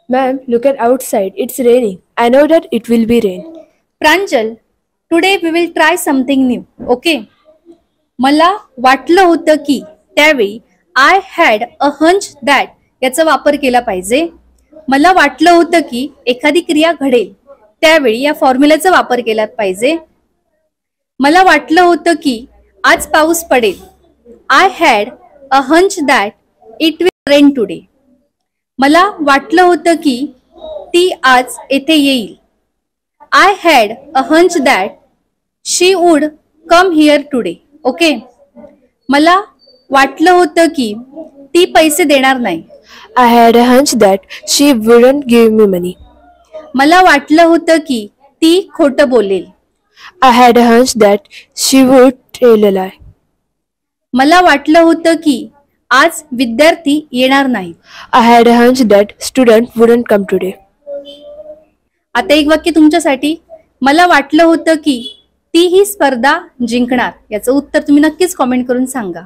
Ma'am, look at outside. It's raining. I know that it will be rain. Pranjal, today we will try something new. Okay. मला वाटलं होतं की, त्यावेळी I had a hunch that याचा वापर केला पाहिजे. मला वाटलं होतं की एखादी क्रिया घडेल, त्यावेळी या फॉर्म्युलाचा वापर केला पाहिजे. मला वाटलं होतं की आज पाऊस पडेल. I had a hunch that it will rain today. मला वाटलं होतं की ती आज येथे येईल. I had a hunch that she would come here today. Okay. मला वाटलं होतं की ती पैसे देणार नाही. I had a hunch that she wouldn't give me money. मला वाटलं होतं की ती खोटं बोलेल. I had a hunch that she would tell a lie. मला वाटलं होतं की आज विद्यार्थी येणार नाही. I had a hunch that student wouldn't come today. आता एक वाक्य तुमच्यासाठी. मला वाटलं होतं की ती ही स्पर्धा जिंकणार. याचं उत्तर तुम्ही नक्कीच कॉमेंट करून सांगा.